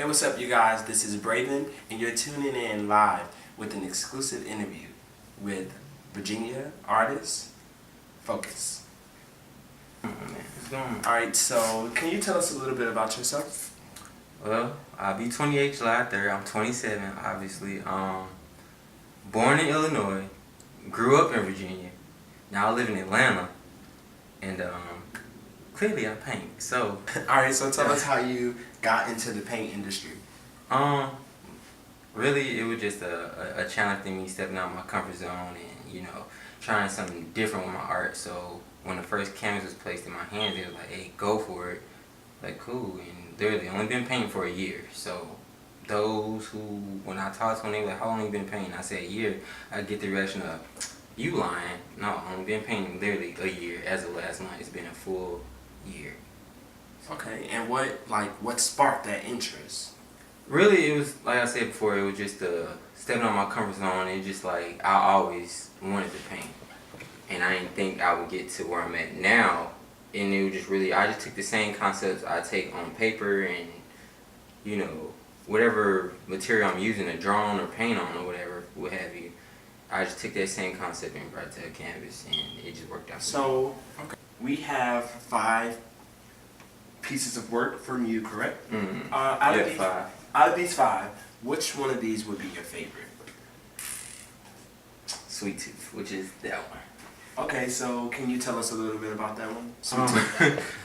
Hey, what's up, you guys? This is Braven, and you're tuning in live with an exclusive interview with Virginia artist Phokiis. What's going on? Alright, so can you tell us a little bit about yourself? Well, I'll be 28 July 3rd. I'm 27, obviously. Born in Illinois, grew up in Virginia. Now I live in Atlanta, and clearly I paint. So, Alright, so tell us how you got into the paint industry. really it was just a challenge to me stepping out of my comfort zone and trying something different with my art. So when the first canvas was placed in my hands, it was like, hey, go for it. Like, cool. And literally only been painting for a year. So those who, when I talk to them, they were like, how long you been painting? I say a year. I get the reaction of, you lying. No, I've only been painting literally a year. As of last month, it's been a full year. Okay, and what sparked that interest? Really, it was, like I said before, it was just stepping out my comfort zone. And just like, I always wanted to paint. And I didn't think I would get to where I'm at now. And it was just really, I just took the same concepts I take on paper and, whatever material I'm using to draw on or paint on or whatever, what have you. I just took that same concept and brought it to a canvas, and it just worked out. So, okay, we have 5 pieces of work from you, correct? Mm-hmm. Out of these 5, which one of these would be your favorite? Sweet Tooth, which is that one. Okay, so can you tell us a little bit about that one? Sweet Tooth.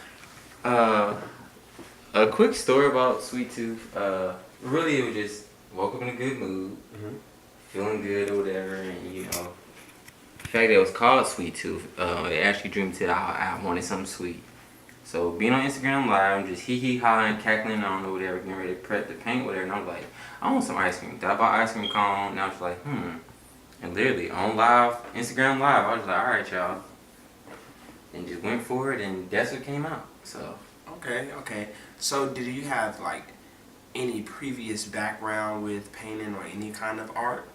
A quick story about Sweet Tooth. Really, it was just woke up in a good mood, feeling good or whatever, and the fact that it was called Sweet Tooth, it actually drew me to I wanted something sweet. So being on Instagram Live, just hee-hee-hawing, cackling on or whatever, getting ready to prep the paint, whatever, and I was like, I want some ice cream. I bought ice cream cone, and I was like, And literally, on live, Instagram Live, I was like, alright, y'all. And just went for it, and that's what came out, so. Okay. So did you have, any previous background with painting or any kind of art?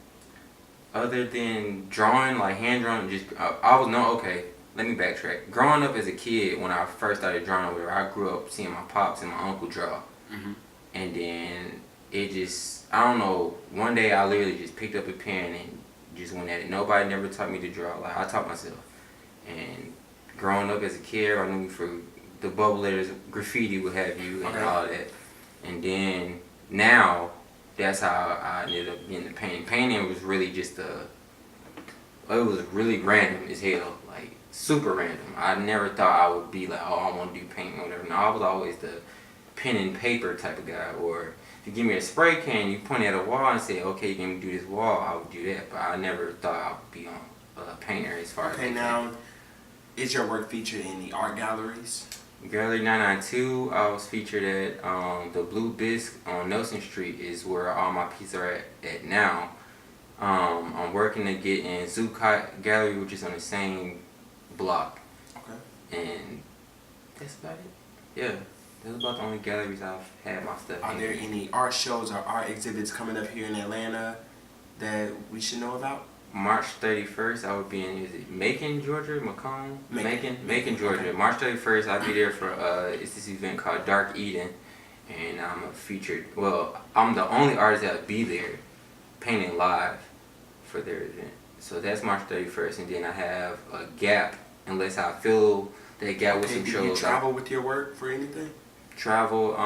Other than drawing, like hand-drawn, let me backtrack. Growing up as a kid, when I first started drawing, I grew up seeing my pops and my uncle draw. And then it just, I don't know, one day I literally just picked up a pen and just went at it. Nobody never taught me to draw. Like, I taught myself. And growing up as a kid, I knew for the bubble letters, graffiti, what have you, and all that. And then now, that's how I ended up getting the painting. Painting was really just it was really random as hell, like super random. I never thought I would be like, oh, I want to do painting or whatever. No, I was always the pen and paper type of guy. Or if you give me a spray can, you point it at a wall and say, okay, you can do this wall, I would do that. But I never thought I would be on a painter as far as. Okay, now, is your work featured in the art galleries? Gallery 992, I was featured at the Blue Bisque on Nelson Street is where all my pieces are at now. I'm working to get in Zucot Gallery, which is on the same block. Okay. And that's about it. Yeah, that's about the only galleries I've had my stuff in. Are there any art shows or art exhibits coming up here in Atlanta that we should know about? March 31st, I will be in, is it Macon, Georgia? Macon, Georgia. Okay. March 31st, I'll be there for, it's this event called Dark Eden. And I'm I'm the only artist that'll be there painting live for their event. So that's March 31st. And then I have a gap, unless I fill that gap with some shows. Do you travel with your work for anything? Travel,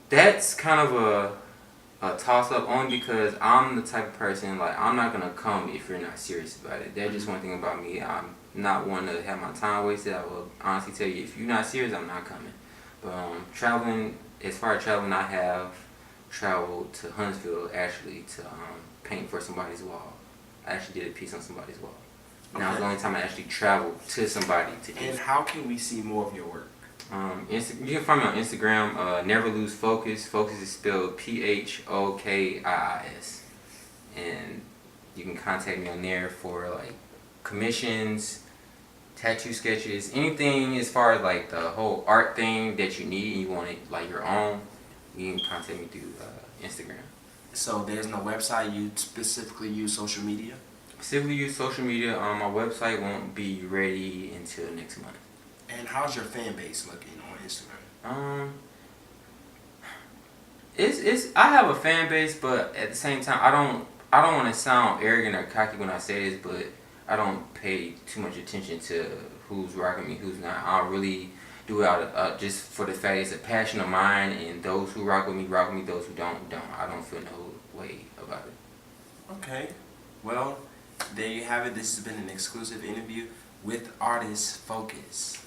that's kind of a toss-up, only because I'm the type of person, like, I'm not going to come if you're not serious about it. That's just one thing about me. I'm not one to have my time wasted. I will honestly tell you, if you're not serious, I'm not coming. But traveling, as far as traveling, I have traveled to Huntsville, actually, to paint for somebody's wall. I actually did a piece on somebody's wall. And that was the only time I actually traveled to somebody to do it. And how can we see more of your work? You can find me on Instagram, Never Lose Focus. Focus is spelled Phokis. And you can contact me on there for like commissions, tattoo sketches, anything as far as like the whole art thing that you need and you want it like your own, you can contact me through Instagram. So there's no website, you specifically use social media? Specifically use social media. My website won't be ready until next month. And how's your fan base looking on Instagram? It's I have a fan base, but at the same time, I don't want to sound arrogant or cocky when I say this, but I don't pay too much attention to who's rocking me, who's not. I really do it out of, just for the fact it's a passion of mine, and those who rock with me, rock with me. Those who don't. I don't feel no way about it. Okay. Well, there you have it. This has been an exclusive interview with artist Phokiis.